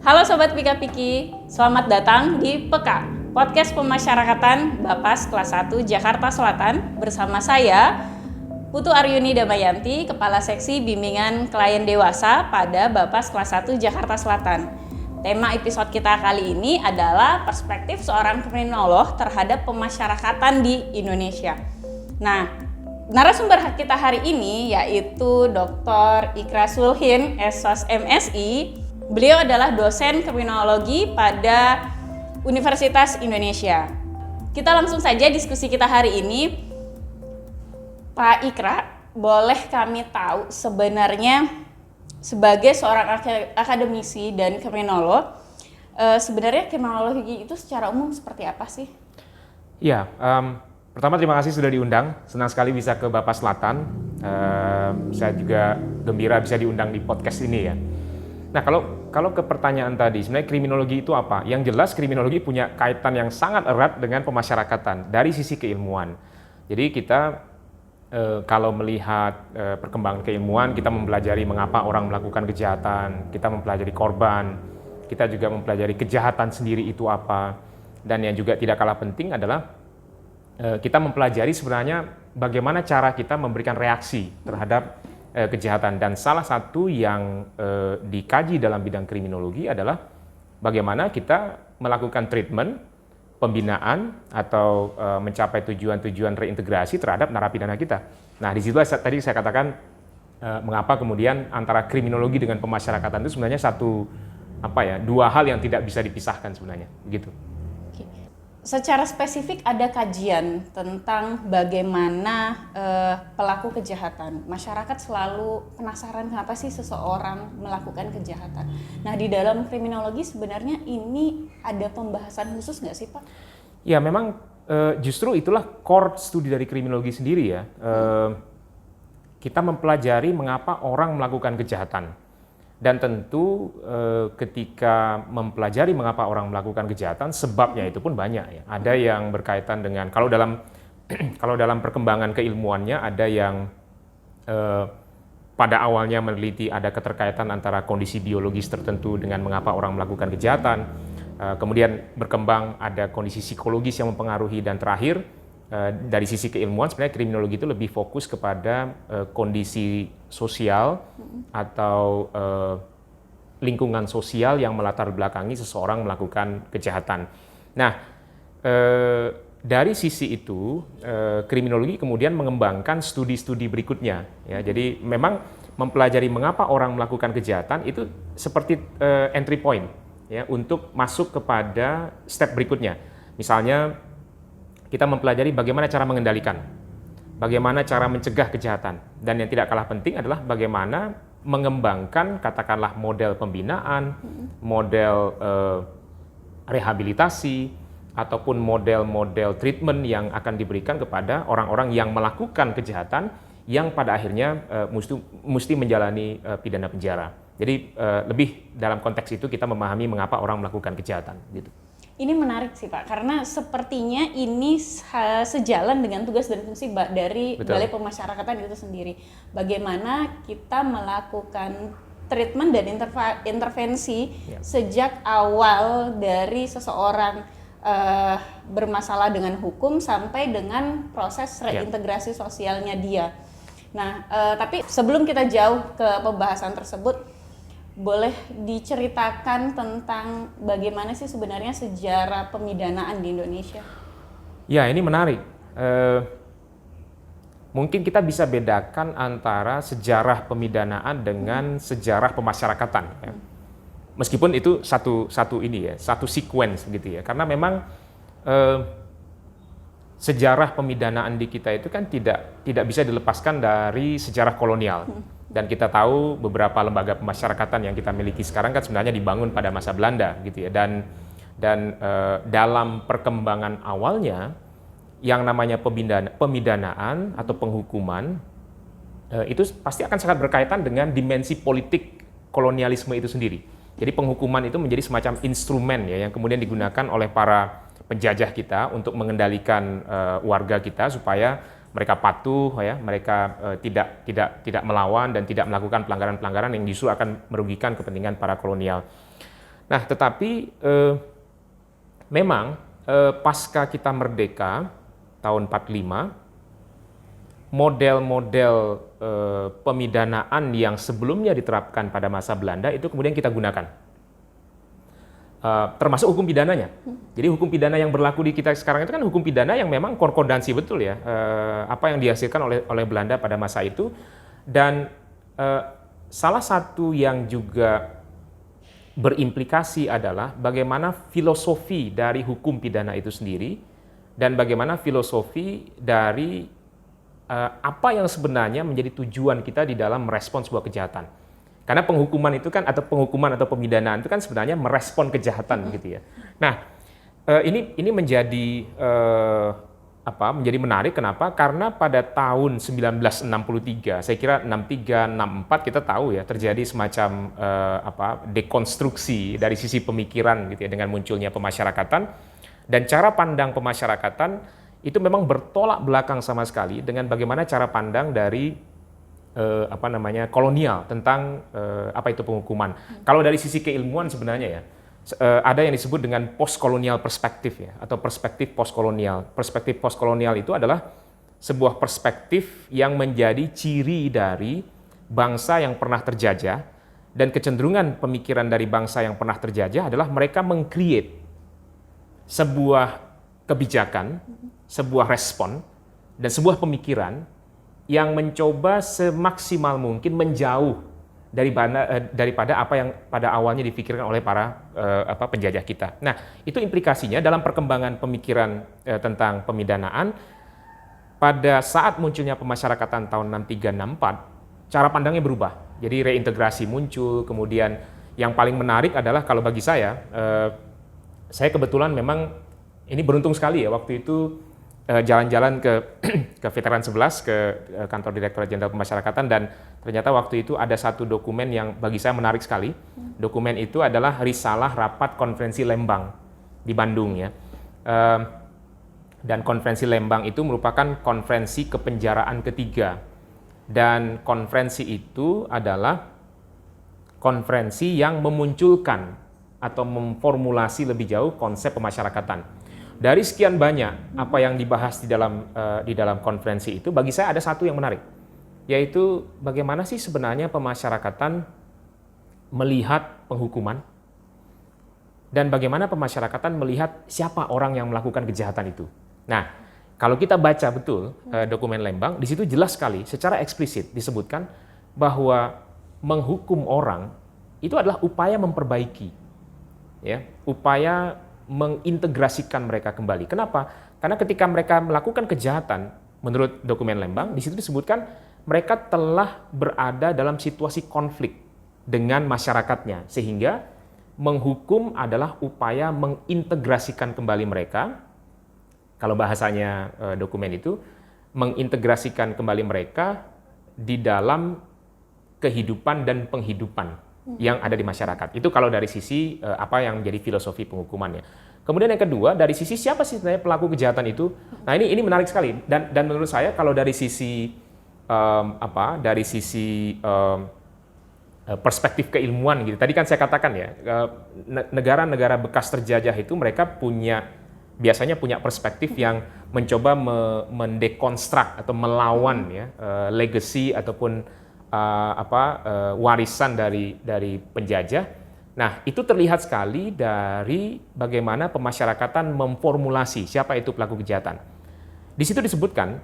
Halo Sobat Pika Piki, selamat datang di PEKA, Podcast Pemasyarakatan Bapas Kelas 1 Jakarta Selatan bersama saya, Putu Aryuni Damayanti, Kepala Seksi Bimbingan Klien Dewasa pada Bapas Kelas 1 Jakarta Selatan. Tema episode kita kali ini adalah perspektif seorang kriminolog terhadap pemasyarakatan di Indonesia. Nah, narasumber kita hari ini yaitu Dr. Ikra Sulhin, SOS MSI. Beliau adalah dosen kriminologi pada Universitas Indonesia. Kita langsung saja diskusi kita hari ini. Pak Ikra, boleh kami tahu sebenarnya sebagai seorang akademisi dan kriminolog, sebenarnya kriminologi itu secara umum seperti apa sih? Ya, pertama terima kasih sudah diundang. Senang sekali bisa ke Bapas Selatan. Saya juga gembira bisa diundang di podcast ini ya. Nah, kalau ke pertanyaan tadi, sebenarnya kriminologi itu apa? Yang jelas kriminologi punya kaitan yang sangat erat dengan pemasyarakatan dari sisi keilmuan. Jadi kita kalau melihat perkembangan keilmuan, kita mempelajari mengapa orang melakukan kejahatan, kita mempelajari korban, kita juga mempelajari kejahatan sendiri itu apa. Dan yang juga tidak kalah penting adalah kita mempelajari sebenarnya bagaimana cara kita memberikan reaksi terhadap kejahatan. Dan salah satu yang dikaji dalam bidang kriminologi adalah bagaimana kita melakukan treatment, pembinaan atau mencapai tujuan-tujuan reintegrasi terhadap narapidana kita. Nah, di situ tadi saya katakan mengapa kemudian antara kriminologi dengan pemasyarakatan itu sebenarnya dua hal yang tidak bisa dipisahkan sebenarnya, begitu. Secara spesifik ada kajian tentang bagaimana pelaku kejahatan. Masyarakat selalu penasaran kenapa sih seseorang melakukan kejahatan. Nah, di dalam kriminologi sebenarnya ini ada pembahasan khusus nggak sih, Pak? Ya, memang justru itulah core studi dari kriminologi sendiri ya. Kita mempelajari mengapa orang melakukan kejahatan. Dan tentu ketika mempelajari mengapa orang melakukan kejahatan, sebabnya itu pun banyak ya. Ada yang berkaitan dengan kalau dalam perkembangan keilmuannya ada yang pada awalnya meneliti ada keterkaitan antara kondisi biologis tertentu dengan mengapa orang melakukan kejahatan. Kemudian berkembang ada kondisi psikologis yang mempengaruhi, dan terakhir dari sisi keilmuan sebenarnya kriminologi itu lebih fokus kepada kondisi sosial atau lingkungan sosial yang melatar belakangi seseorang melakukan kejahatan. Nah, dari sisi itu kriminologi kemudian mengembangkan studi-studi berikutnya. Ya, jadi memang mempelajari mengapa orang melakukan kejahatan itu seperti entry point ya untuk masuk kepada step berikutnya. Misalnya kita mempelajari bagaimana cara mengendalikan, bagaimana cara mencegah kejahatan, dan yang tidak kalah penting adalah bagaimana mengembangkan katakanlah model pembinaan, model rehabilitasi, ataupun model-model treatment yang akan diberikan kepada orang-orang yang melakukan kejahatan yang pada akhirnya mesti menjalani pidana penjara. Jadi lebih dalam konteks itu kita memahami mengapa orang melakukan kejahatan gitu. Ini menarik sih Pak, karena sepertinya ini sejalan dengan tugas dan fungsi dari Balai Pemasyarakatan itu sendiri. Bagaimana kita melakukan treatment dan intervensi sejak awal dari seseorang bermasalah dengan hukum sampai dengan proses reintegrasi sosialnya dia. Nah, tapi sebelum kita jauh ke pembahasan tersebut, boleh diceritakan tentang bagaimana sih sebenarnya sejarah pemidanaan di Indonesia? Ya, ini menarik. Mungkin kita bisa bedakan antara sejarah pemidanaan dengan sejarah pemasyarakatan. Ya. Meskipun itu satu sequence gitu ya. Karena memang sejarah pemidanaan di kita itu kan tidak bisa dilepaskan dari sejarah kolonial. Dan kita tahu beberapa lembaga pemasyarakatan yang kita miliki sekarang kan sebenarnya dibangun pada masa Belanda gitu ya. Dan dalam perkembangan awalnya yang namanya pemidanaan atau penghukuman itu pasti akan sangat berkaitan dengan dimensi politik kolonialisme itu sendiri. Jadi penghukuman itu menjadi semacam instrumen ya yang kemudian digunakan oleh para penjajah kita untuk mengendalikan warga kita supaya mereka patuh ya, mereka tidak melawan dan tidak melakukan pelanggaran-pelanggaran yang justru akan merugikan kepentingan para kolonial. Nah, tetapi memang pasca kita merdeka tahun 45, model-model pemidanaan yang sebelumnya diterapkan pada masa Belanda itu kemudian kita gunakan. Termasuk hukum pidananya. Jadi hukum pidana yang berlaku di kita sekarang itu kan hukum pidana yang memang konkordansi betul ya, apa yang dihasilkan oleh Belanda pada masa itu. Dan salah satu yang juga berimplikasi adalah bagaimana filosofi dari hukum pidana itu sendiri dan bagaimana filosofi dari apa yang sebenarnya menjadi tujuan kita di dalam merespon sebuah kejahatan. Karena penghukuman itu kan, atau penghukuman atau pemidanaan itu kan sebenarnya merespon kejahatan gitu ya. Nah, ini menjadi menjadi menarik. Kenapa? Karena pada tahun 1963, saya kira 63, 64 kita tahu ya, terjadi semacam dekonstruksi dari sisi pemikiran gitu ya, dengan munculnya pemasyarakatan, dan cara pandang pemasyarakatan itu memang bertolak belakang sama sekali dengan bagaimana cara pandang dari kolonial tentang apa itu penghukuman. Kalau dari sisi keilmuan sebenarnya ya, ada yang disebut dengan postkolonial perspektif ya, atau perspektif postkolonial. Perspektif postkolonial itu adalah sebuah perspektif yang menjadi ciri dari bangsa yang pernah terjajah, dan kecenderungan pemikiran dari bangsa yang pernah terjajah adalah mereka meng-create sebuah kebijakan, sebuah respon, dan sebuah pemikiran yang mencoba semaksimal mungkin menjauh daripada apa yang pada awalnya dipikirkan oleh para penjajah kita. Nah, itu implikasinya dalam perkembangan pemikiran tentang pemidanaan. Pada saat munculnya pemasyarakatan tahun 63-64, cara pandangnya berubah. Jadi reintegrasi muncul, kemudian yang paling menarik adalah kalau bagi saya kebetulan memang ini beruntung sekali ya, waktu itu jalan-jalan ke Veteran 11, ke kantor Direktorat Jenderal Pemasyarakatan, dan ternyata waktu itu ada satu dokumen yang bagi saya menarik sekali. Dokumen itu adalah risalah rapat konferensi Lembang di Bandung ya. Dan konferensi Lembang itu merupakan konferensi kepenjaraan ketiga. Dan konferensi itu adalah konferensi yang memunculkan atau memformulasi lebih jauh konsep pemasyarakatan. Dari sekian banyak apa yang dibahas di dalam konferensi itu, bagi saya ada satu yang menarik, yaitu bagaimana sih sebenarnya pemasyarakatan melihat penghukuman, dan bagaimana pemasyarakatan melihat siapa orang yang melakukan kejahatan itu. Nah, kalau kita baca betul dokumen Lembang, di situ jelas sekali, secara eksplisit disebutkan bahwa menghukum orang itu adalah upaya memperbaiki, ya, upaya mengintegrasikan mereka kembali. Kenapa? Karena ketika mereka melakukan kejahatan, menurut dokumen Lembang, di situ disebutkan mereka telah berada dalam situasi konflik dengan masyarakatnya, sehingga menghukum adalah upaya mengintegrasikan kembali mereka. Kalau bahasanya dokumen itu, mengintegrasikan kembali mereka di dalam kehidupan dan penghidupan yang ada di masyarakat. Itu kalau dari sisi apa yang menjadi filosofi penghukumannya. Kemudian yang kedua, dari sisi siapa sih sebenarnya pelaku kejahatan itu? Nah, ini menarik sekali, dan menurut saya kalau dari sisi perspektif keilmuan gitu. Tadi kan saya katakan ya, negara-negara bekas terjajah itu mereka biasanya punya perspektif yang mencoba mendekonstruk atau melawan ya legacy ataupun warisan dari penjajah. Nah, itu terlihat sekali dari bagaimana pemasyarakatan memformulasi siapa itu pelaku kejahatan. Di situ disebutkan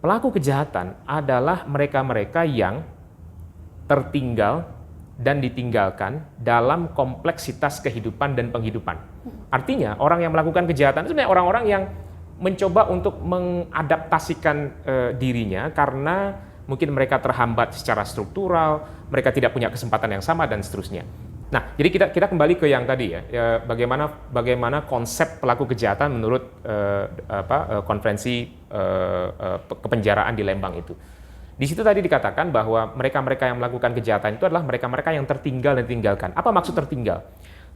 pelaku kejahatan adalah mereka-mereka yang tertinggal dan ditinggalkan dalam kompleksitas kehidupan dan penghidupan. Artinya, orang yang melakukan kejahatan itu sebenarnya orang-orang yang mencoba untuk mengadaptasikan dirinya karena mungkin mereka terhambat secara struktural, mereka tidak punya kesempatan yang sama, dan seterusnya. Nah, jadi kita kembali ke yang tadi ya, bagaimana konsep pelaku kejahatan menurut konferensi kepenjaraan di Lembang itu. Di situ tadi dikatakan bahwa mereka-mereka yang melakukan kejahatan itu adalah mereka-mereka yang tertinggal dan ditinggalkan. Apa maksud tertinggal?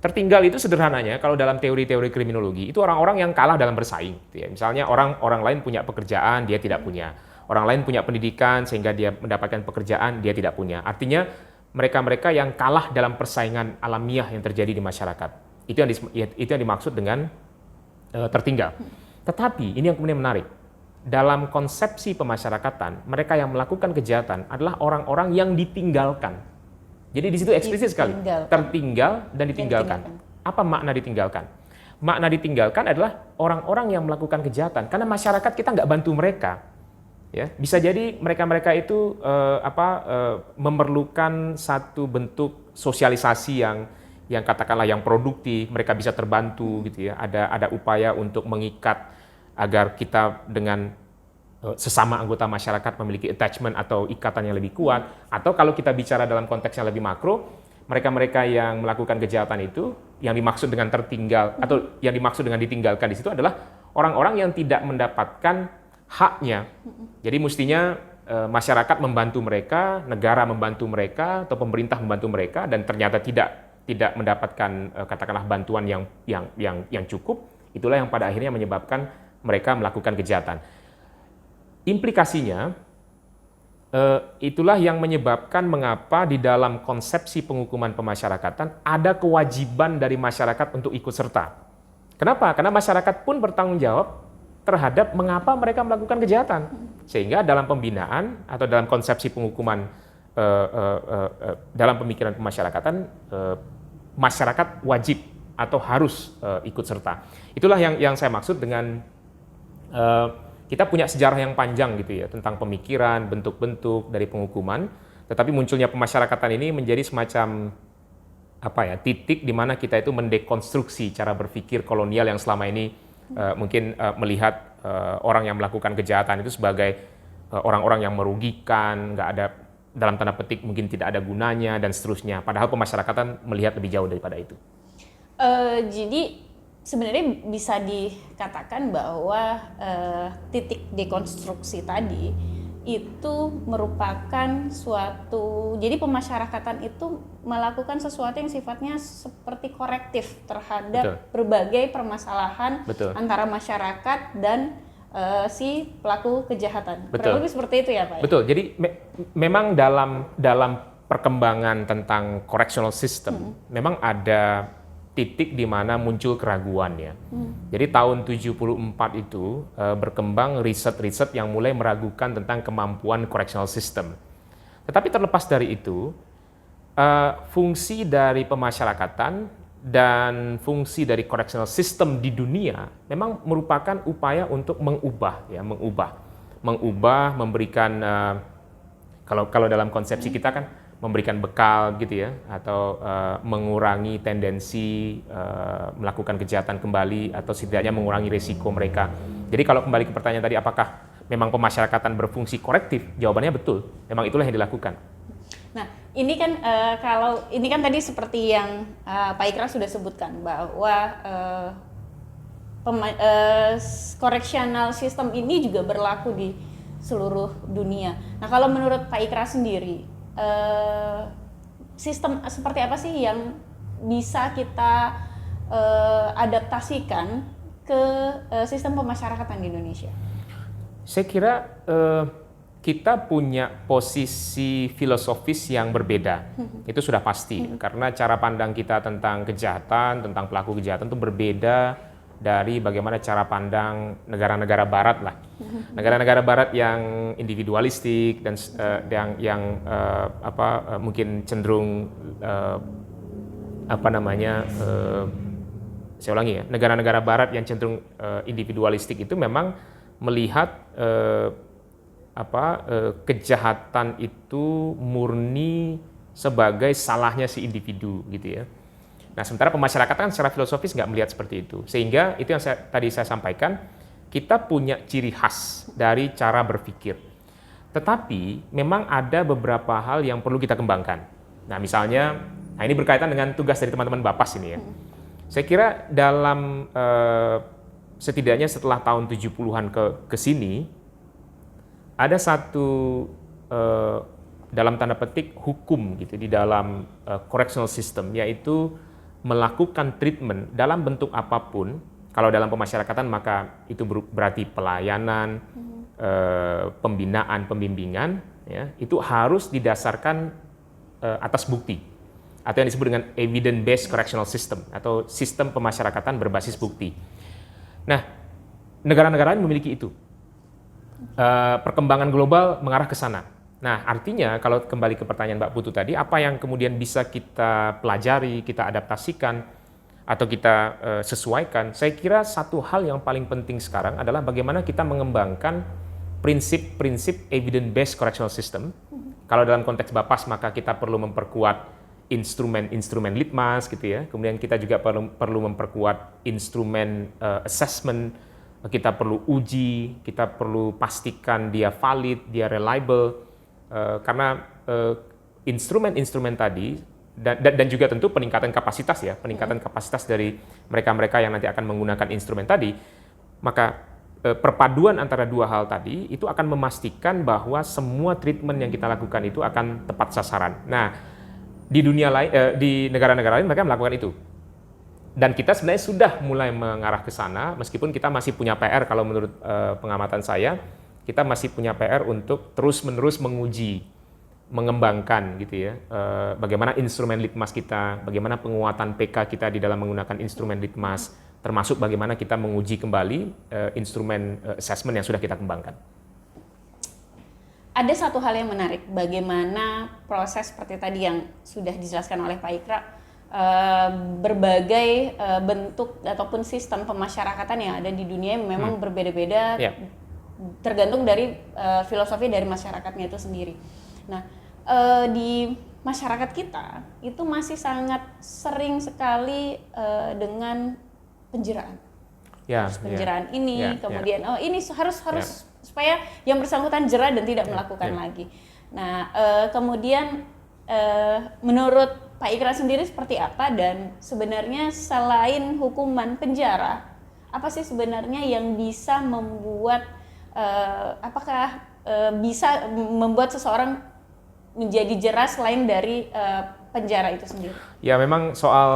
Tertinggal itu sederhananya, kalau dalam teori-teori kriminologi, itu orang-orang yang kalah dalam bersaing. Gitu ya. Misalnya orang lain punya pekerjaan, dia tidak punya. Orang lain punya pendidikan sehingga dia mendapatkan pekerjaan, dia tidak punya. Artinya mereka-mereka yang kalah dalam persaingan alamiah yang terjadi di masyarakat. Itu yang dimaksud dengan tertinggal. Tetapi ini yang kemudian menarik. Dalam konsepsi pemasyarakatan, mereka yang melakukan kejahatan adalah orang-orang yang ditinggalkan. Jadi di situ eksplisit sekali, tertinggal dan ditinggalkan. Apa makna ditinggalkan? Makna ditinggalkan adalah orang-orang yang melakukan kejahatan, karena masyarakat kita nggak bantu mereka. Ya, bisa jadi mereka-mereka itu memerlukan satu bentuk sosialisasi yang katakanlah yang produktif, mereka bisa terbantu gitu ya. Ada upaya untuk mengikat agar kita dengan sesama anggota masyarakat memiliki attachment atau ikatan yang lebih kuat. Atau kalau kita bicara dalam konteks yang lebih makro, mereka-mereka yang melakukan kejahatan itu, yang dimaksud dengan tertinggal atau yang dimaksud dengan ditinggalkan di situ adalah orang-orang yang tidak mendapatkan haknya. Jadi mestinya masyarakat membantu mereka, negara membantu mereka, atau pemerintah membantu mereka, dan ternyata tidak mendapatkan katakanlah bantuan yang cukup. Itulah yang pada akhirnya menyebabkan mereka melakukan kejahatan. Implikasinya, itulah yang menyebabkan mengapa di dalam konsepsi penghukuman pemasyarakatan ada kewajiban dari masyarakat untuk ikut serta. Kenapa? Karena masyarakat pun bertanggung jawab terhadap mengapa mereka melakukan kejahatan. Sehingga dalam pembinaan atau dalam konsepsi penghukuman dalam pemikiran pemasyarakatan, masyarakat wajib atau harus ikut serta. Itulah yang saya maksud dengan kita punya sejarah yang panjang gitu ya tentang pemikiran, bentuk-bentuk dari penghukuman, tetapi munculnya pemasyarakatan ini menjadi semacam titik di mana kita itu mendekonstruksi cara berpikir kolonial yang selama ini mungkin melihat orang yang melakukan kejahatan itu sebagai orang-orang yang merugikan, nggak ada, dalam tanda petik mungkin tidak ada gunanya dan seterusnya. Padahal pemasyarakatan melihat lebih jauh daripada itu. Jadi sebenarnya bisa dikatakan bahwa titik dekonstruksi tadi itu merupakan suatu, jadi pemasyarakatan itu melakukan sesuatu yang sifatnya seperti korektif terhadap berbagai permasalahan antara masyarakat dan si pelaku kejahatan. Kurang lebih seperti itu ya Pak? Betul, jadi memang dalam perkembangan tentang correctional system, memang ada titik di mana muncul keraguan ya. Jadi tahun 74 itu berkembang riset-riset yang mulai meragukan tentang kemampuan correctional system. Tetapi terlepas dari itu, fungsi dari pemasyarakatan dan fungsi dari correctional system di dunia memang merupakan upaya untuk mengubah, memberikan kalau dalam konsepsi kita kan memberikan bekal gitu ya, atau mengurangi tendensi melakukan kejahatan kembali, atau setidaknya mengurangi risiko mereka. Jadi kalau kembali ke pertanyaan tadi, apakah memang pemasyarakatan berfungsi korektif? Jawabannya betul, memang itulah yang dilakukan. Nah, ini kan ini kan tadi seperti yang Pak Ikrar sudah sebutkan bahwa correctional system ini juga berlaku di seluruh dunia. Nah, kalau menurut Pak Ikrar sendiri, sistem seperti apa sih yang bisa kita adaptasikan ke sistem pemasyarakatan di Indonesia? Saya kira kita punya posisi filosofis yang berbeda, itu sudah pasti, karena cara pandang kita tentang kejahatan, tentang pelaku kejahatan itu berbeda dari bagaimana cara pandang negara-negara Barat lah. Negara-negara Barat yang individualistik dan mungkin cenderung saya ulangi ya, negara-negara Barat yang cenderung individualistik itu memang melihat kejahatan itu murni sebagai salahnya si individu gitu ya. Nah, sementara pemasyarakatan secara filosofis nggak melihat seperti itu. Sehingga itu yang tadi saya sampaikan, kita punya ciri khas dari cara berpikir. Tetapi memang ada beberapa hal yang perlu kita kembangkan. Nah, misalnya, ini berkaitan dengan tugas dari teman-teman Bapas ini ya. Saya kira dalam setidaknya setelah tahun 70-an ke sini, ada satu dalam tanda petik hukum gitu di dalam correctional system, yaitu melakukan treatment dalam bentuk apapun. Kalau dalam pemasyarakatan maka itu berarti pelayanan, pembinaan, pembimbingan, ya, itu harus didasarkan atas bukti, atau yang disebut dengan evidence-based correctional system atau sistem pemasyarakatan berbasis bukti. Nah, negara-negara lain memiliki itu. Perkembangan global mengarah ke sana. Nah, artinya kalau kembali ke pertanyaan Mbak Putu tadi, apa yang kemudian bisa kita pelajari, kita adaptasikan, atau kita sesuaikan? Saya kira satu hal yang paling penting sekarang adalah bagaimana kita mengembangkan prinsip-prinsip evidence-based correctional system. Kalau dalam konteks Bapas, maka kita perlu memperkuat instrumen litmas, gitu ya. Kemudian kita juga perlu memperkuat instrumen assessment. Kita perlu uji, kita perlu pastikan dia valid, dia reliable. Karena instrumen-instrumen tadi dan juga tentu peningkatan kapasitas ya, peningkatan kapasitas dari mereka-mereka yang nanti akan menggunakan instrumen tadi, maka perpaduan antara dua hal tadi itu akan memastikan bahwa semua treatment yang kita lakukan itu akan tepat sasaran. Nah, di dunia lain, di negara-negara lain mereka melakukan itu. Dan kita sebenarnya sudah mulai mengarah ke sana, meskipun kita masih punya PR kalau menurut pengamatan saya. Kita masih punya PR untuk terus-menerus menguji, mengembangkan gitu ya, bagaimana instrumen litmas kita, bagaimana penguatan PK kita di dalam menggunakan instrumen litmas, termasuk bagaimana kita menguji kembali instrumen assessment yang sudah kita kembangkan. Ada satu hal yang menarik, bagaimana proses seperti tadi yang sudah dijelaskan oleh Pak Ikra, berbagai bentuk ataupun sistem pemasyarakatan yang ada di dunia memang berbeda-beda. Tergantung dari filosofi dari masyarakatnya itu sendiri. Nah, di masyarakat kita itu masih sangat sering sekali dengan penjeraan. Penjeraan ini, kemudian ini harus supaya yang bersangkutan jera dan tidak melakukan lagi. Nah, kemudian menurut Pak Ikra sendiri seperti apa, dan sebenarnya selain hukuman penjara, apa sih sebenarnya yang bisa membuat apakah bisa membuat seseorang menjadi jera selain dari penjara itu sendiri? Ya, memang soal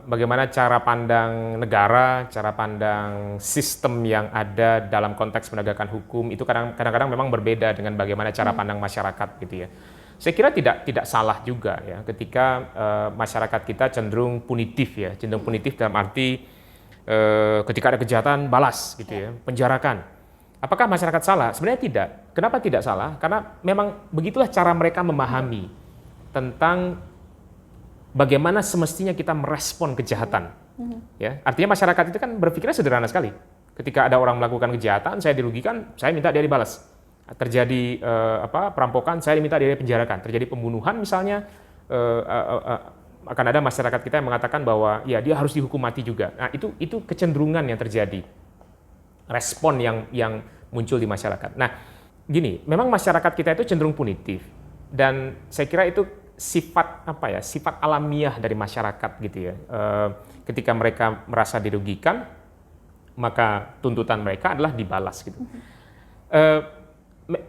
bagaimana cara pandang negara, cara pandang sistem yang ada dalam konteks penegakan hukum itu kadang-kadang memang berbeda dengan bagaimana cara pandang masyarakat gitu ya. Saya kira tidak salah juga ya ketika masyarakat kita cenderung punitif ya, dalam arti ketika ada kejahatan balas gitu ya, penjarakan. Apakah masyarakat salah? Sebenarnya tidak. Kenapa tidak salah? Karena memang begitulah cara mereka memahami tentang bagaimana semestinya kita merespon kejahatan. Ya, artinya masyarakat itu kan berpikirnya sederhana sekali. Ketika ada orang melakukan kejahatan, saya dirugikan, saya minta dia dibalas. Terjadi perampokan, saya diminta dia dipenjarakan. Terjadi pembunuhan misalnya, akan ada masyarakat kita yang mengatakan bahwa ya dia harus dihukum mati juga. Nah, itu kecenderungan yang terjadi, respon yang muncul di masyarakat. Nah, gini, memang masyarakat kita itu cenderung punitif, dan saya kira itu sifat sifat alamiah dari masyarakat gitu ya. Ketika mereka merasa dirugikan, maka tuntutan mereka adalah dibalas gitu.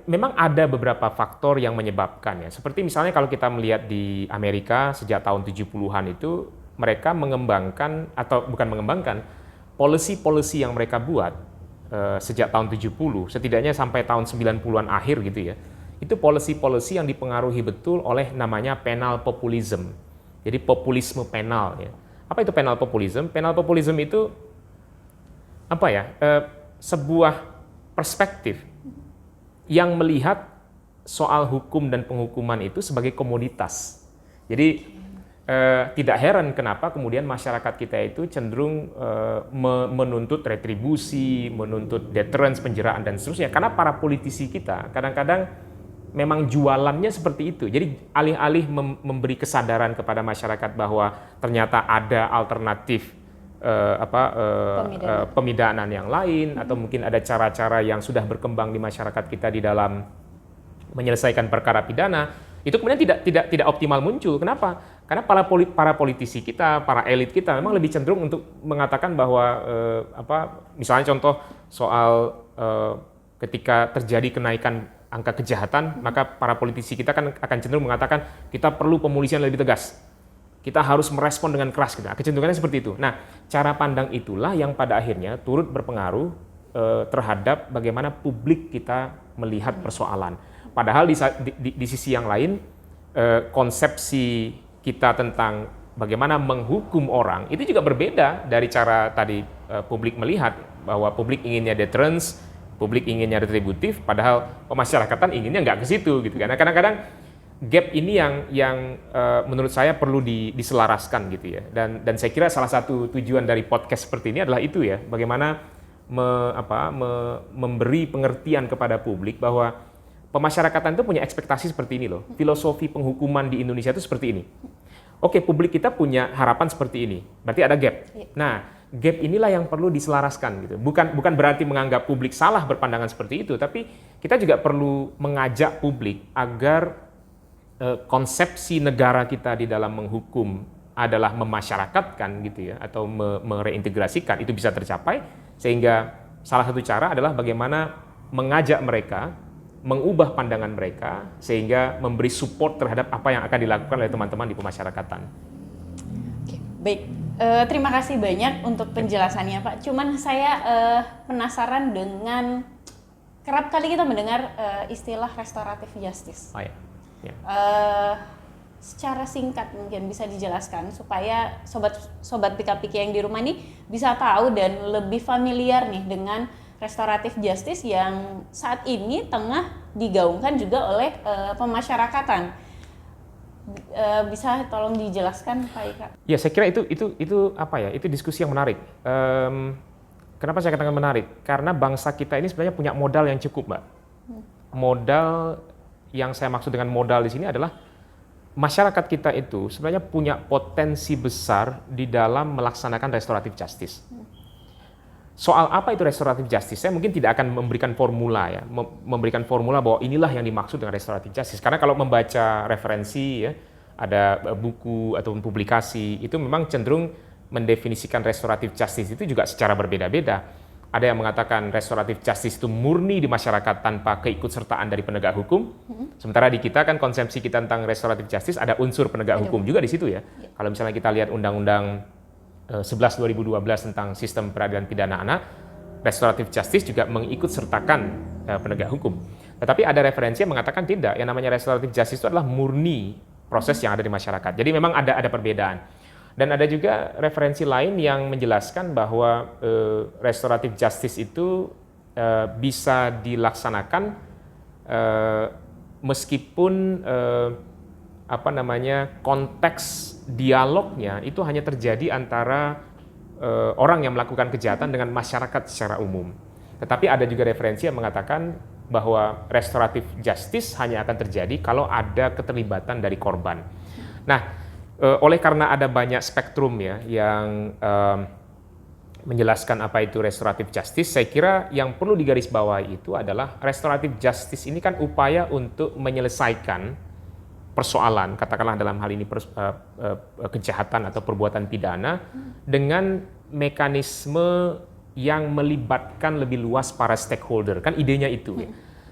Memang ada beberapa faktor yang menyebabkan ya. Seperti misalnya kalau kita melihat di Amerika sejak tahun 70-an itu, mereka mengembangkan, atau bukan mengembangkan, policy yang mereka buat sejak tahun 70, setidaknya sampai tahun 90-an akhir gitu ya. Itu policy yang dipengaruhi betul oleh namanya penal populism. Jadi populisme penal ya. Apa itu penal populism? Penal populism itu sebuah perspektif yang melihat soal hukum dan penghukuman itu sebagai komoditas. Jadi tidak heran kenapa kemudian masyarakat kita itu cenderung menuntut retribusi, menuntut deterrence, penjeraan dan seterusnya. Karena para politisi kita kadang-kadang memang jualannya seperti itu. Jadi alih-alih memberi kesadaran kepada masyarakat bahwa ternyata ada alternatif pemidanaan yang lain, atau mungkin ada cara-cara yang sudah berkembang di masyarakat kita di dalam menyelesaikan perkara pidana, itu kemudian tidak optimal muncul. Kenapa? Karena para politisi kita, para elit kita memang lebih cenderung untuk mengatakan bahwa misalnya contoh soal ketika terjadi kenaikan angka kejahatan, maka para politisi kita kan akan cenderung mengatakan kita perlu pemolisian lebih tegas. Kita harus merespon dengan keras, gitu. Kecenderungannya seperti itu. Nah, cara pandang itulah yang pada akhirnya turut berpengaruh terhadap bagaimana publik kita melihat persoalan. Padahal di sisi yang lain, konsepsi kita tentang bagaimana menghukum orang itu juga berbeda dari cara tadi publik melihat, bahwa publik inginnya deterrence, publik inginnya retributif, padahal pemasyarakatan inginnya nggak ke situ gitu kan. Nah, kadang-kadang gap ini yang menurut saya perlu diselaraskan gitu ya. Dan saya kira salah satu tujuan dari podcast seperti ini adalah itu ya, bagaimana memberi pengertian kepada publik bahwa pemasyarakatan itu punya ekspektasi seperti ini loh. Filosofi penghukuman di Indonesia itu seperti ini. Oke, publik kita punya harapan seperti ini. Berarti ada gap. Nah, gap inilah yang perlu diselaraskan gitu. Bukan berarti menganggap publik salah berpandangan seperti itu, tapi kita juga perlu mengajak publik agar konsepsi negara kita di dalam menghukum adalah memasyarakatkan gitu ya, atau mereintegrasikan, itu bisa tercapai, sehingga salah satu cara adalah bagaimana mengajak mereka mengubah pandangan mereka sehingga memberi support terhadap apa yang akan dilakukan oleh teman-teman di pemasyarakatan. Oke, baik. Terima kasih banyak untuk penjelasannya, Pak. Cuman saya penasaran dengan kerap kali kita mendengar istilah restoratif justice. Oh, ya. Ya. Secara singkat mungkin bisa dijelaskan supaya sobat Pika-Piki yang di rumah ini bisa tahu dan lebih familiar nih dengan restoratif justice yang saat ini tengah digaungkan juga oleh pemasyarakatan. Bisa tolong dijelaskan, Pak Ika? Ya, saya kira itu apa ya? Itu diskusi yang menarik. Kenapa saya katakan menarik? Karena bangsa kita ini sebenarnya punya modal yang cukup, Mbak. Modal yang saya maksud dengan modal di sini adalah masyarakat kita itu sebenarnya punya potensi besar di dalam melaksanakan restoratif justice. Soal apa itu restoratif justice, saya mungkin tidak akan memberikan formula ya, memberikan formula bahwa inilah yang dimaksud dengan restoratif justice. Karena kalau membaca referensi ya, ada buku ataupun publikasi, itu memang cenderung mendefinisikan restoratif justice itu juga secara berbeda-beda. Ada yang mengatakan restoratif justice itu murni di masyarakat tanpa keikutsertaan dari penegak hukum. Sementara di kita kan konsepsi kita tentang restoratif justice ada unsur penegak hukum juga di situ ya. Kalau misalnya kita lihat Undang-Undang 11 2012 tentang sistem peradilan pidana anak, restoratif justice juga mengikutsertakan penegak hukum. Tetapi ada referensi yang mengatakan tidak, yang namanya restoratif justice itu adalah murni proses yang ada di masyarakat. Jadi memang ada perbedaan. Dan ada juga referensi lain yang menjelaskan bahwa restoratif justice itu bisa dilaksanakan meskipun konteks dialognya itu hanya terjadi antara orang yang melakukan kejahatan dengan masyarakat secara umum. Tetapi ada juga referensi yang mengatakan bahwa restoratif justice hanya akan terjadi kalau ada keterlibatan dari korban. Nah, oleh karena ada banyak spektrum ya yang menjelaskan apa itu restoratif justice, saya kira yang perlu digarisbawahi itu adalah restoratif justice ini kan upaya untuk menyelesaikan persoalan, katakanlah dalam hal ini kejahatan atau perbuatan pidana dengan mekanisme yang melibatkan lebih luas para stakeholder. Kan idenya itu.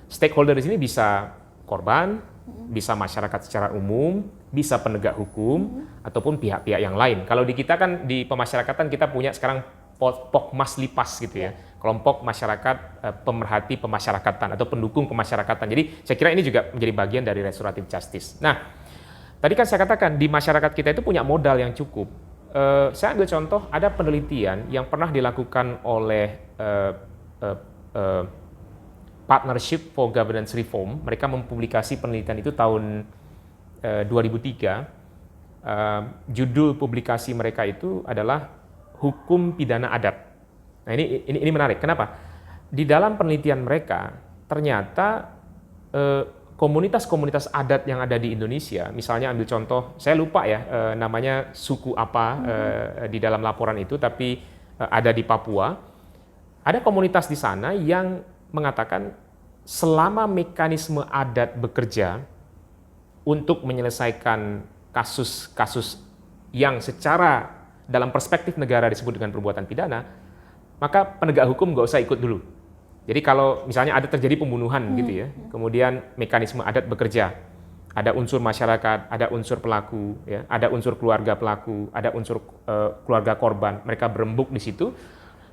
Stakeholder di sini bisa korban, bisa masyarakat secara umum, bisa penegak hukum, ataupun pihak-pihak yang lain. Kalau di kita kan di pemasyarakatan kita punya sekarang Pokmas Lipas gitu ya, kelompok masyarakat pemerhati pemasyarakatan atau pendukung pemasyarakatan. Jadi saya kira ini juga menjadi bagian dari restoratif justice. Nah, tadi kan saya katakan di masyarakat kita itu punya modal yang cukup. Saya ambil contoh, ada penelitian yang pernah dilakukan oleh Partnership for Governance Reform. Mereka mempublikasi penelitian itu tahun 2003. Judul publikasi mereka itu adalah Hukum Pidana Adat. Nah, ini menarik. Kenapa? Di dalam penelitian mereka ternyata komunitas-komunitas adat yang ada di Indonesia, misalnya ambil contoh, saya lupa ya namanya suku apa di dalam laporan itu, tapi ada di Papua. Ada komunitas di sana yang mengatakan selama mekanisme adat bekerja untuk menyelesaikan kasus-kasus yang secara dalam perspektif negara disebut dengan perbuatan pidana, maka penegak hukum nggak usah ikut dulu. Jadi kalau misalnya ada terjadi pembunuhan gitu ya, kemudian mekanisme adat bekerja, ada unsur masyarakat, ada unsur pelaku, ya, ada unsur keluarga pelaku, ada unsur keluarga korban, mereka berembuk di situ.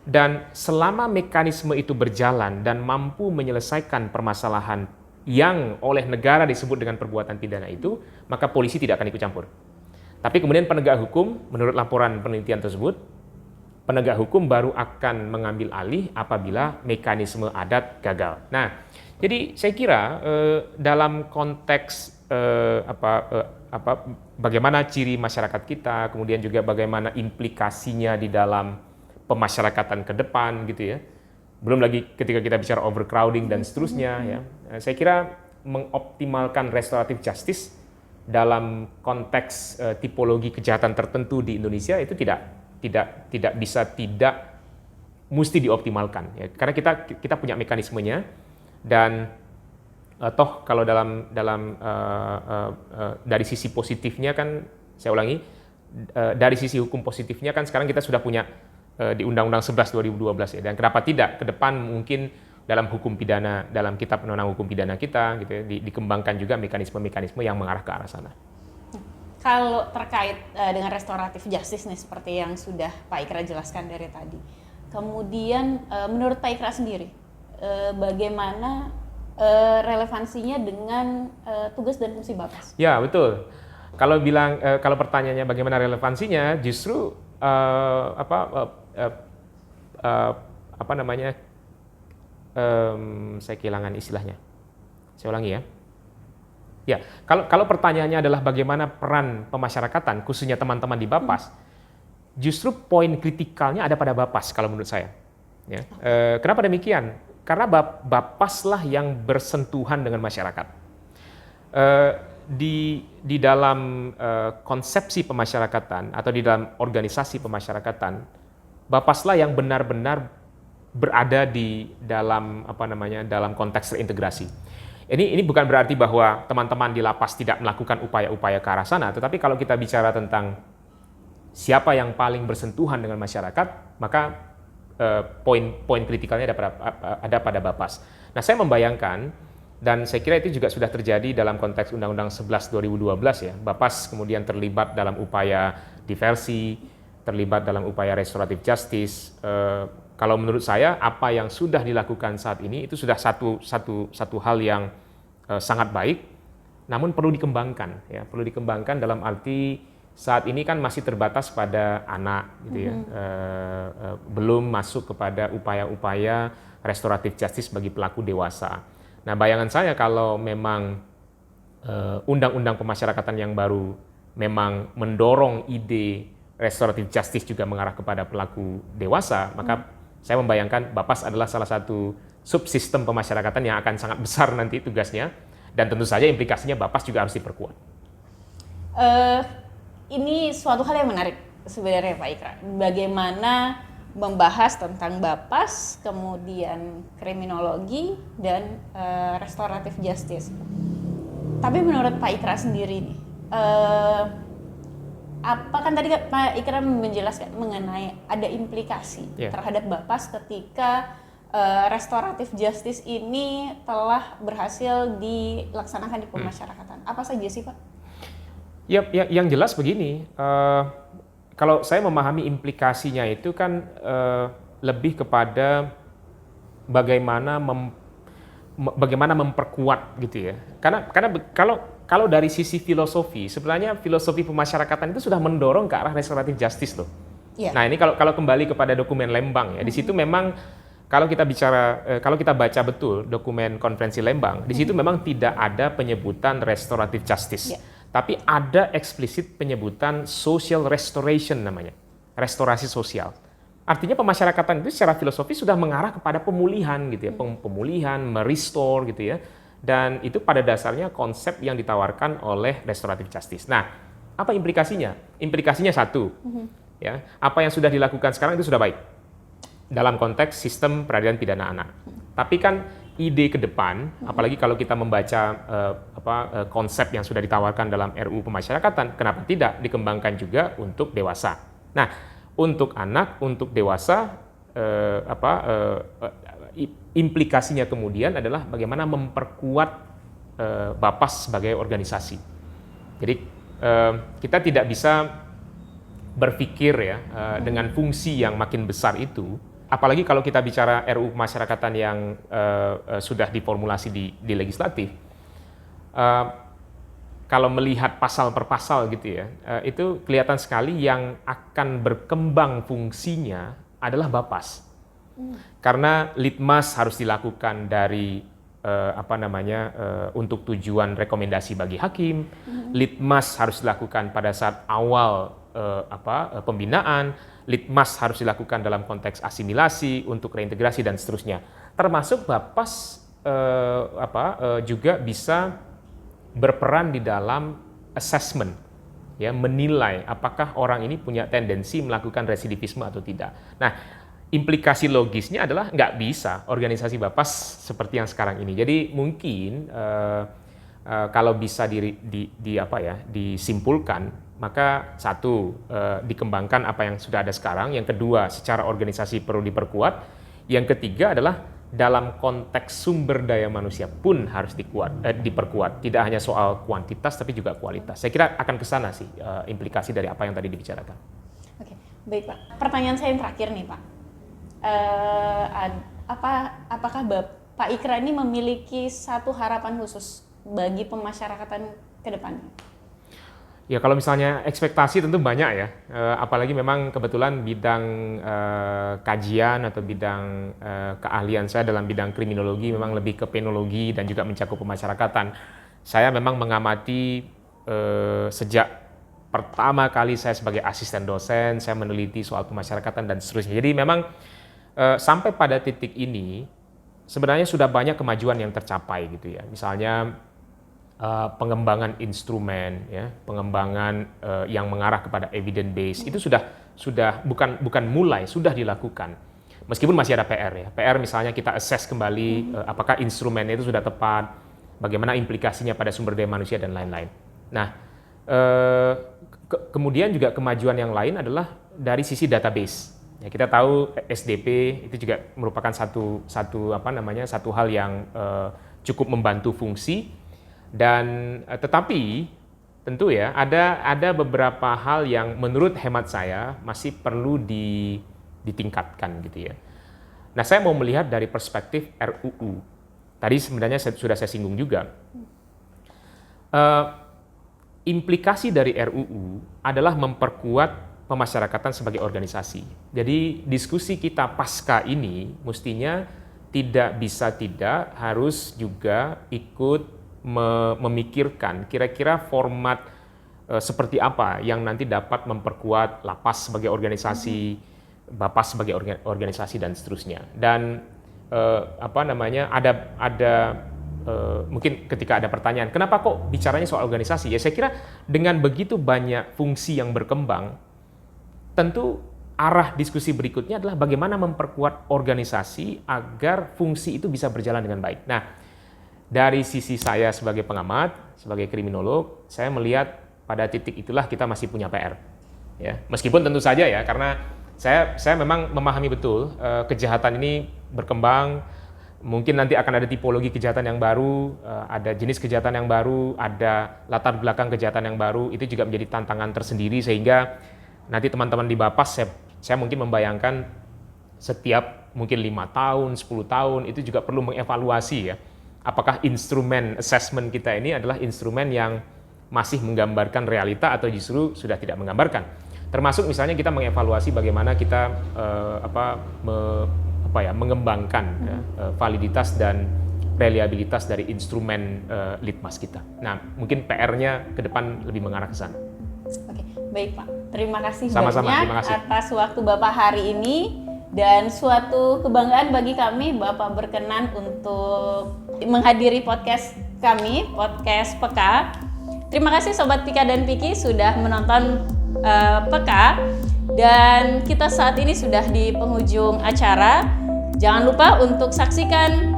Dan selama mekanisme itu berjalan dan mampu menyelesaikan permasalahan yang oleh negara disebut dengan perbuatan pidana itu, maka polisi tidak akan ikut campur. Tapi kemudian penegak hukum, menurut laporan penelitian tersebut, penegak hukum baru akan mengambil alih apabila mekanisme adat gagal. Nah, jadi saya kira dalam konteks bagaimana ciri masyarakat kita, kemudian juga bagaimana implikasinya di dalam pemasyarakatan ke depan gitu ya. Belum lagi ketika kita bicara overcrowding dan seterusnya ya. Saya kira mengoptimalkan restoratif justice dalam konteks tipologi kejahatan tertentu di Indonesia itu tidak bisa tidak mesti dioptimalkan ya. Karena kita punya mekanismenya dan toh kalau dari sisi positifnya kan saya ulangi dari sisi hukum positifnya kan sekarang kita sudah punya di Undang-Undang 11 2012 ya, dan kenapa tidak ke depan mungkin dalam hukum pidana, dalam kitab undang-undang hukum pidana kita gitu ya, dikembangkan juga mekanisme-mekanisme yang mengarah ke arah sana. Kalau terkait dengan restoratif justice nih seperti yang sudah Pak Ikra jelaskan dari tadi, kemudian menurut Pak Ikra sendiri bagaimana relevansinya dengan tugas dan fungsi Bapas? Ya betul. Kalau pertanyaannya bagaimana relevansinya, justru saya kehilangan istilahnya. Saya ulangi ya. Ya, kalau pertanyaannya adalah bagaimana peran pemasyarakatan, khususnya teman-teman di Bapas, justru poin kritikalnya ada pada Bapas kalau menurut saya. Ya. Kenapa demikian? Karena Bapas lah yang bersentuhan dengan masyarakat. Di dalam konsepsi pemasyarakatan atau di dalam organisasi pemasyarakatan, Bapaslah yang benar-benar berada di dalam dalam konteks terintegrasi. Ini bukan berarti bahwa teman-teman di lapas tidak melakukan upaya-upaya ke arah sana, tetapi kalau kita bicara tentang siapa yang paling bersentuhan dengan masyarakat, maka poin kritikalnya ada pada Bapas. Nah, saya membayangkan, dan saya kira itu juga sudah terjadi dalam konteks Undang-Undang 11 2012 ya. Bapas kemudian terlibat dalam upaya diversi, terlibat dalam upaya restoratif justice. Kalau menurut saya apa yang sudah dilakukan saat ini itu sudah satu hal yang sangat baik, namun perlu dikembangkan ya, perlu dikembangkan dalam arti saat ini kan masih terbatas pada anak gitu ya. Belum masuk kepada upaya-upaya restoratif justice bagi pelaku dewasa. Nah, bayangan saya kalau memang undang-undang pemasyarakatan yang baru memang mendorong ide restoratif justice juga mengarah kepada pelaku dewasa, maka saya membayangkan Bapas adalah salah satu subsistem pemasyarakatan yang akan sangat besar nanti tugasnya, dan tentu saja implikasinya Bapas juga harus diperkuat. Ini suatu hal yang menarik sebenarnya Pak Ikra. Bagaimana membahas tentang Bapas, kemudian kriminologi dan restoratif justice. Tapi menurut Pak Ikra sendiri nih, apa kan tadi Pak Ikra menjelaskan mengenai ada implikasi terhadap Bapas ketika restoratif justice ini telah berhasil dilaksanakan di pemasyarakatan. Apa saja sih Pak? Ya, yang jelas begini, kalau saya memahami implikasinya itu kan lebih kepada bagaimana memperkuat gitu ya. Karena kalau dari sisi filosofi, sebenarnya filosofi pemasyarakatan itu sudah mendorong ke arah restoratif justice loh. Yeah. Nah, ini kalau kembali kepada dokumen Lembang ya, di situ memang kalau kita baca betul dokumen konferensi Lembang, di situ memang tidak ada penyebutan restoratif justice. Yeah. Tapi ada eksplisit penyebutan social restoration namanya, restorasi sosial. Artinya pemasyarakatan itu secara filosofi sudah mengarah kepada pemulihan gitu ya, pemulihan, merestore gitu ya. Dan itu pada dasarnya konsep yang ditawarkan oleh restoratif justice. Nah, apa implikasinya? Implikasinya satu, ya, apa yang sudah dilakukan sekarang itu sudah baik dalam konteks sistem peradilan pidana anak. Tapi kan ide ke depan, apalagi kalau kita membaca konsep yang sudah ditawarkan dalam RUU Pemasyarakatan, kenapa tidak dikembangkan juga untuk dewasa? Nah, untuk anak, untuk dewasa, implikasinya kemudian adalah bagaimana memperkuat Bapas sebagai organisasi. Jadi kita tidak bisa berpikir ya dengan fungsi yang makin besar itu apalagi kalau kita bicara RUU Pemasyarakatan yang sudah diformulasi di legislatif, kalau melihat pasal per pasal gitu ya, itu kelihatan sekali yang akan berkembang fungsinya adalah Bapas. Karena litmas harus dilakukan dari untuk tujuan rekomendasi bagi hakim, litmas harus dilakukan pada saat awal pembinaan, litmas harus dilakukan dalam konteks asimilasi, untuk reintegrasi dan seterusnya. Termasuk Bapas juga bisa berperan di dalam assessment, ya, menilai apakah orang ini punya tendensi melakukan residivisme atau tidak. Nah, implikasi logisnya adalah nggak bisa organisasi Bapas seperti yang sekarang ini. Jadi mungkin kalau bisa disimpulkan, maka satu, dikembangkan apa yang sudah ada sekarang. Yang kedua, secara organisasi perlu diperkuat. Yang ketiga adalah dalam konteks sumber daya manusia pun harus diperkuat. Tidak hanya soal kuantitas, tapi juga kualitas. Saya kira akan ke sana sih implikasi dari apa yang tadi dibicarakan. Oke, baik Pak. Pertanyaan saya yang terakhir nih Pak. Apakah Pak Ikra ini memiliki satu harapan khusus bagi pemasyarakatan ke depan? Ya, kalau misalnya ekspektasi tentu banyak ya, apalagi memang kebetulan bidang kajian atau bidang keahlian saya dalam bidang kriminologi memang lebih ke penologi dan juga mencakup pemasyarakatan. Saya memang mengamati sejak pertama kali saya sebagai asisten dosen, saya meneliti soal pemasyarakatan dan seterusnya. Jadi memang sampai pada titik ini sebenarnya sudah banyak kemajuan yang tercapai gitu ya. Misalnya pengembangan instrumen, ya, pengembangan yang mengarah kepada evidence base itu sudah bukan mulai, sudah dilakukan. Meskipun masih ada PR ya. PR misalnya kita assess kembali apakah instrumennya itu sudah tepat, bagaimana implikasinya pada sumber daya manusia dan lain-lain. Nah, kemudian juga kemajuan yang lain adalah dari sisi database. Ya, kita tahu SDP itu juga merupakan satu hal yang cukup membantu fungsi. Dan tetapi tentu ya ada beberapa hal yang menurut hemat saya masih perlu ditingkatkan gitu ya. Nah, saya mau melihat dari perspektif RUU. Tadi sebenarnya sudah saya singgung juga. Implikasi dari RUU adalah memperkuat pemasyarakatan sebagai organisasi. Jadi diskusi kita pasca ini mestinya tidak harus juga ikut memikirkan kira-kira format seperti apa yang nanti dapat memperkuat Lapas sebagai organisasi, Bapas sebagai organisasi dan seterusnya. Dan mungkin ketika ada pertanyaan, kenapa kok bicaranya soal organisasi? Ya, saya kira dengan begitu banyak fungsi yang berkembang, tentu arah diskusi berikutnya adalah bagaimana memperkuat organisasi agar fungsi itu bisa berjalan dengan baik. Nah, dari sisi saya sebagai pengamat, sebagai kriminolog, saya melihat pada titik itulah kita masih punya PR. Ya, meskipun tentu saja ya, karena saya memang memahami betul kejahatan ini berkembang, mungkin nanti akan ada tipologi kejahatan yang baru, ada jenis kejahatan yang baru, ada latar belakang kejahatan yang baru, itu juga menjadi tantangan tersendiri sehingga nanti teman-teman di Bapas saya mungkin membayangkan setiap mungkin 5 tahun, 10 tahun itu juga perlu mengevaluasi ya. Apakah instrumen assessment kita ini adalah instrumen yang masih menggambarkan realita atau justru sudah tidak menggambarkan. Termasuk misalnya kita mengevaluasi bagaimana kita mengembangkan validitas dan reliabilitas dari instrumen litmas kita. Nah, mungkin PR-nya ke depan lebih mengarah ke sana. Oke, baik Pak. Terima kasih Sama-sama, banyak terima kasih atas waktu Bapak hari ini. Dan suatu kebanggaan bagi kami Bapak berkenan untuk menghadiri podcast kami, podcast Peka. Terima kasih Sobat Pika dan Piki sudah menonton Peka. Dan kita saat ini sudah di penghujung acara. Jangan lupa untuk saksikan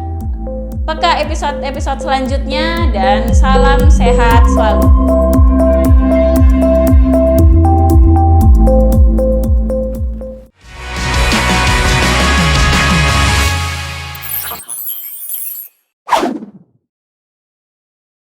Peka episode-episode selanjutnya dan salam sehat selalu.